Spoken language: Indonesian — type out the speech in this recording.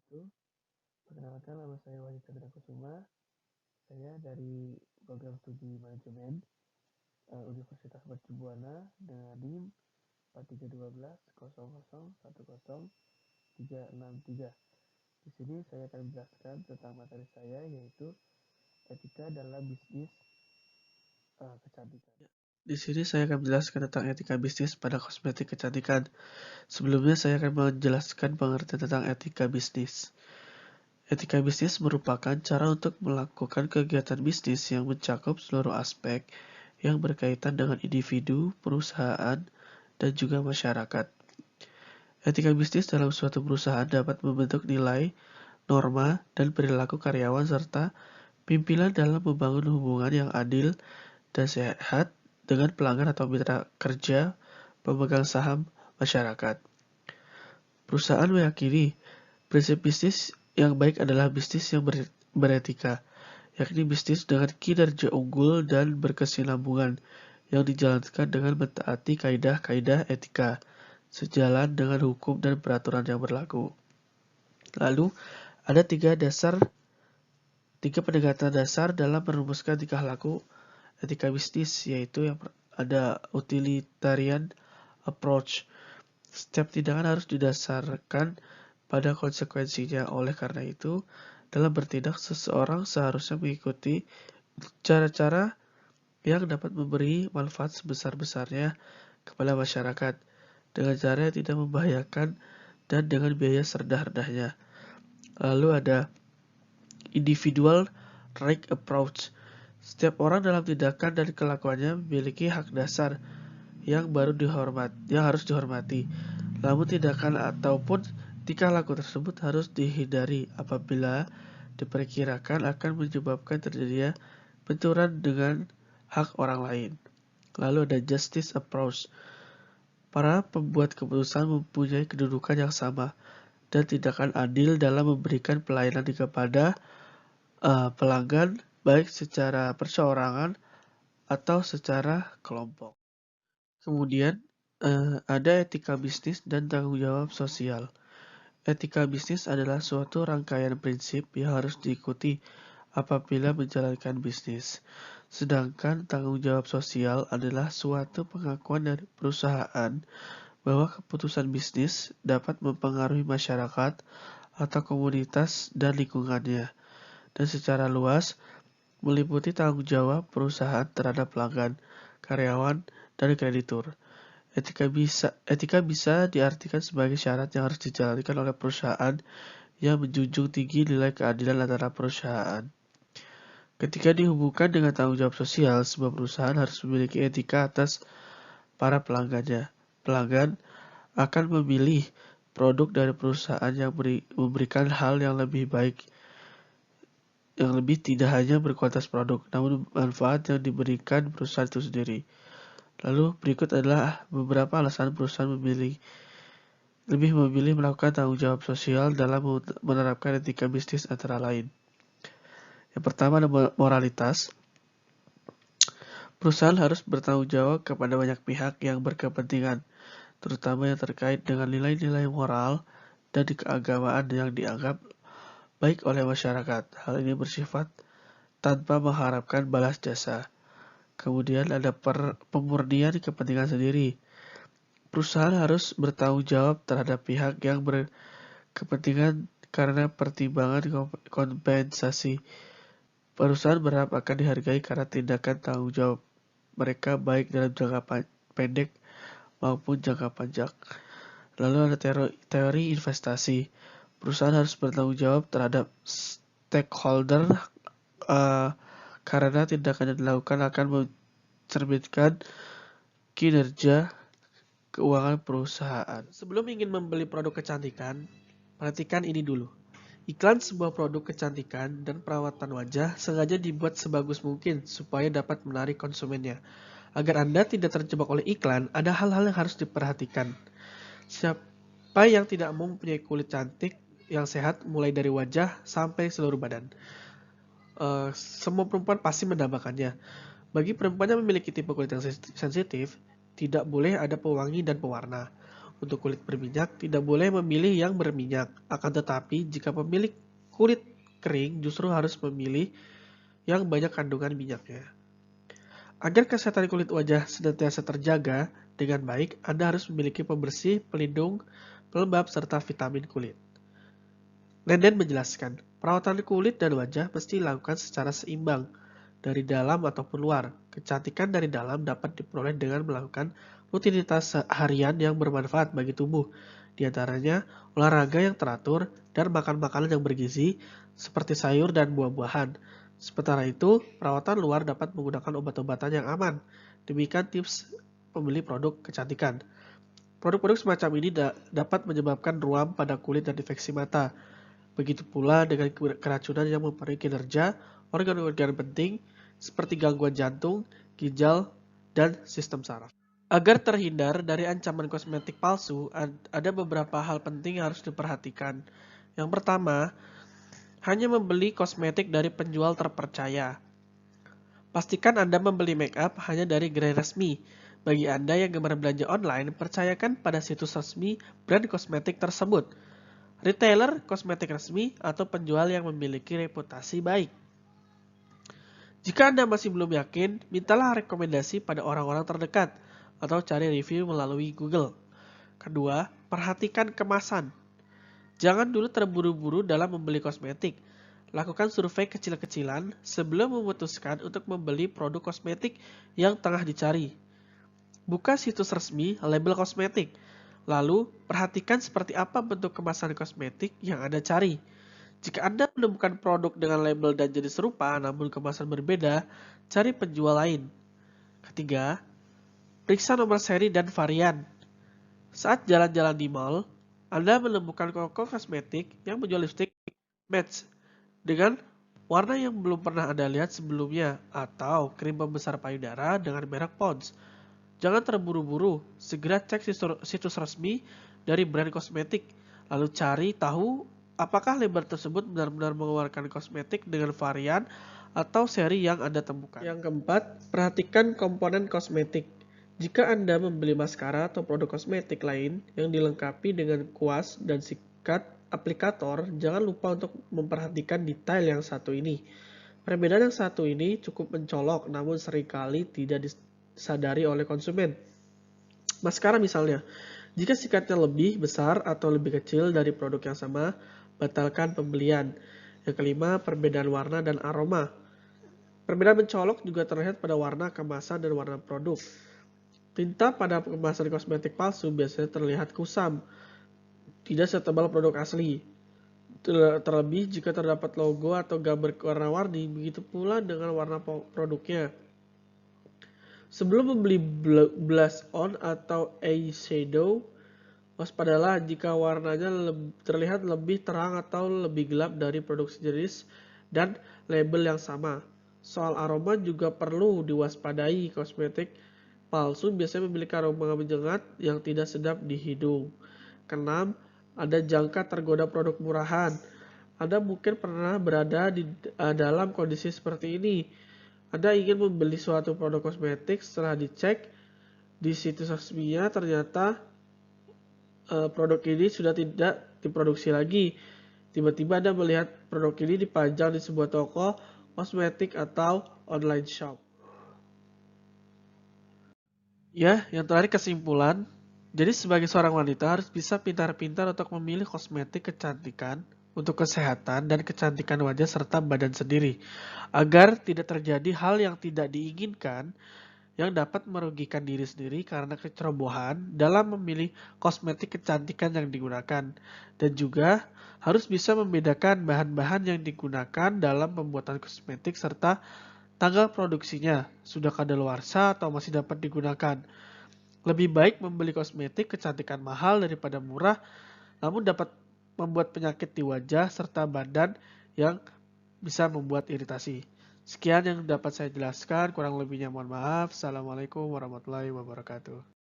wabarakatuh. Perkenalkan, nama saya Wahyu Chandra Kusuma. Saya dari program studi manajemen Universitas Mercubuana dengan NIM 431200100363. Di sini saya akan menjelaskan tentang materi saya, yaitu etika dalam bisnis kecantikan. Di sini saya akan menjelaskan tentang etika bisnis pada kosmetik kecantikan. Sebelumnya saya akan menjelaskan pengertian tentang etika bisnis. Etika bisnis merupakan cara untuk melakukan kegiatan bisnis yang mencakup seluruh aspek yang berkaitan dengan individu, perusahaan, dan juga masyarakat. Etika bisnis dalam suatu perusahaan dapat membentuk nilai, norma, dan perilaku karyawan serta pimpinan dalam membangun hubungan yang adil dan sehat dengan pelanggan atau mitra kerja, pemegang saham, masyarakat. Perusahaan meyakini prinsip bisnis yang baik adalah bisnis yang beretika, yakni bisnis dengan kinerja unggul dan berkesinambungan yang dijalankan dengan mentaati kaidah-kaidah etika, sejalan dengan hukum dan peraturan yang berlaku. Lalu, ada tiga pendekatan dasar dalam merumuskan tingkah laku etika bisnis, yaitu yang ada utilitarian approach. Setiap tindakan harus didasarkan pada konsekuensinya. Oleh karena itu, dalam bertindak, seseorang seharusnya mengikuti cara-cara yang dapat memberi manfaat sebesar-besarnya kepada masyarakat, dengan cara yang tidak membahayakan dan dengan biaya serendah-rendahnya. Lalu ada individual right approach. Setiap orang dalam tindakan dan kelakuannya memiliki hak dasar yang harus dihormati. Namun tindakan ataupun tingkah laku tersebut harus dihindari apabila diperkirakan akan menyebabkan terjadinya benturan dengan hak orang lain. Lalu ada justice approach. Para pembuat keputusan mempunyai kedudukan yang sama dan tindakan adil dalam memberikan pelayanan kepada pelanggan, baik secara perseorangan atau secara kelompok. Kemudian ada etika bisnis dan tanggung jawab sosial. Etika bisnis adalah suatu rangkaian prinsip yang harus diikuti apabila menjalankan bisnis. Sedangkan tanggung jawab sosial adalah suatu pengakuan dari perusahaan bahwa keputusan bisnis dapat mempengaruhi masyarakat atau komunitas dan lingkungannya, dan secara luas meliputi tanggung jawab perusahaan terhadap pelanggan, karyawan, dan kreditur. Etika bisa diartikan sebagai syarat yang harus dijalankan oleh perusahaan yang menjunjung tinggi nilai keadilan antara perusahaan. Ketika dihubungkan dengan tanggung jawab sosial, sebuah perusahaan harus memiliki etika atas para pelanggannya. Pelanggan akan memilih produk dari perusahaan yang memberikan hal yang lebih baik, yang lebih tidak hanya berkualitas produk, namun manfaat yang diberikan perusahaan itu sendiri. Lalu berikut adalah beberapa alasan perusahaan lebih memilih melakukan tanggung jawab sosial dalam menerapkan etika bisnis antara lain. Yang pertama ada moralitas. Perusahaan harus bertanggung jawab kepada banyak pihak yang berkepentingan, terutama yang terkait dengan nilai-nilai moral dan keagamaan yang dianggap baik oleh masyarakat. Hal ini bersifat tanpa mengharapkan balas jasa. Kemudian ada pemurnian kepentingan sendiri. Perusahaan harus bertanggung jawab terhadap pihak yang berkepentingan karena pertimbangan kompensasi. Perusahaan berharap akan dihargai karena tindakan tanggung jawab mereka baik dalam jangka pendek maupun jangka panjang. Lalu ada teori investasi. Perusahaan harus bertanggung jawab terhadap stakeholder karena tindakan yang dilakukan akan mencerminkan kinerja keuangan perusahaan. Sebelum ingin membeli produk kecantikan, perhatikan ini dulu. Iklan sebuah produk kecantikan dan perawatan wajah sengaja dibuat sebagus mungkin supaya dapat menarik konsumennya. Agar Anda tidak terjebak oleh iklan, ada hal-hal yang harus diperhatikan. Siapa yang tidak mau mempunyai kulit cantik yang sehat mulai dari wajah sampai seluruh badan? Semua perempuan pasti mendambakannya. Bagi perempuan yang memiliki tipe kulit yang sensitif, tidak boleh ada pewangi dan pewarna. untuk kulit berminyak tidak boleh memilih yang berminyak. Akan tetapi, jika pemilik kulit kering justru harus memilih yang banyak kandungan minyaknya. Agar kesehatan kulit wajah senantiasa terjaga dengan baik, Anda harus memiliki pembersih, pelindung, pelembab, serta vitamin kulit. Nenden menjelaskan, perawatan kulit dan wajah mesti dilakukan secara seimbang, dari dalam ataupun luar. Kecantikan dari dalam dapat diperoleh dengan melakukan rutinitas harian yang bermanfaat bagi tubuh, di antaranya olahraga yang teratur dan makan makanan yang bergizi, seperti sayur dan buah-buahan. Sementara itu, perawatan luar dapat menggunakan obat-obatan yang aman. Demikian tips pembeli produk kecantikan. Produk-produk semacam ini dapat menyebabkan ruam pada kulit dan infeksi mata. Begitu pula dengan keracunan yang mempengaruhi kinerja organ-organ penting seperti gangguan jantung, ginjal, dan sistem saraf. Agar terhindar dari ancaman kosmetik palsu, ada beberapa hal penting yang harus diperhatikan. Yang pertama, hanya membeli kosmetik dari penjual terpercaya. Pastikan Anda membeli make up hanya dari gerai resmi. Bagi Anda yang gemar belanja online, percayakan pada situs resmi brand kosmetik tersebut, retailer kosmetik resmi, atau penjual yang memiliki reputasi baik. Jika Anda masih belum yakin, mintalah rekomendasi pada orang-orang terdekat atau cari review melalui Google. Kedua, perhatikan kemasan. Jangan dulu terburu-buru dalam membeli kosmetik. Lakukan survei kecil-kecilan sebelum memutuskan untuk membeli produk kosmetik yang tengah dicari. Buka situs resmi label kosmetik. Lalu, perhatikan seperti apa bentuk kemasan kosmetik yang Anda cari. Jika Anda menemukan produk dengan label dan jenis serupa namun kemasan berbeda, cari penjual lain. Ketiga, periksa nomor seri dan varian. Saat jalan-jalan di mall, Anda menemukan toko kosmetik yang menjual lipstik match dengan warna yang belum pernah Anda lihat sebelumnya, atau krim pembesar payudara dengan merek Pond's. Jangan terburu-buru, segera cek situs resmi dari brand kosmetik, lalu cari tahu apakah label tersebut benar-benar mengeluarkan kosmetik dengan varian atau seri yang Anda temukan. Yang keempat, perhatikan komponen kosmetik. Jika Anda membeli maskara atau produk kosmetik lain yang dilengkapi dengan kuas dan sikat aplikator, jangan lupa untuk memperhatikan detail yang satu ini. Perbedaan yang satu ini cukup mencolok, namun seringkali tidak disadari oleh konsumen. Maskara misalnya, jika sikatnya lebih besar atau lebih kecil dari produk yang sama, batalkan pembelian. Yang kelima, perbedaan warna dan aroma. Perbedaan mencolok juga terlihat pada warna kemasan dan warna produk. Tinta pada kemasan kosmetik palsu biasanya terlihat kusam, tidak setebal produk asli. Terlebih jika terdapat logo atau gambar warna-warni, begitu pula dengan warna produknya. Sebelum membeli blush on atau eyeshadow, waspadalah jika warnanya terlihat lebih terang atau lebih gelap dari produk sejenis dan label yang sama. Soal aroma juga perlu diwaspadai. Kosmetik palsu biasanya memiliki aroma menyengat yang tidak sedap di hidung. Keenam, ada jangka tergoda produk murahan. Anda mungkin pernah berada di dalam kondisi seperti ini. Anda ingin membeli suatu produk kosmetik, setelah dicek di situs resminya ternyata produk ini sudah tidak diproduksi lagi. Tiba-tiba Anda melihat produk ini dipajang di sebuah toko kosmetik atau online shop. Ya, yang terakhir kesimpulan. Jadi sebagai seorang wanita harus bisa pintar-pintar untuk memilih kosmetik kecantikan untuk kesehatan dan kecantikan wajah serta badan sendiri, agar tidak terjadi hal yang tidak diinginkan yang dapat merugikan diri sendiri karena kecerobohan dalam memilih kosmetik kecantikan yang digunakan, dan juga harus bisa membedakan bahan-bahan yang digunakan dalam pembuatan kosmetik serta tanggal produksinya, sudah kadaluarsa atau masih dapat digunakan. Lebih baik membeli kosmetik kecantikan mahal daripada murah, namun dapat membuat penyakit di wajah serta badan yang bisa membuat iritasi. Sekian yang dapat saya jelaskan, kurang lebihnya mohon maaf. Assalamualaikum warahmatullahi wabarakatuh.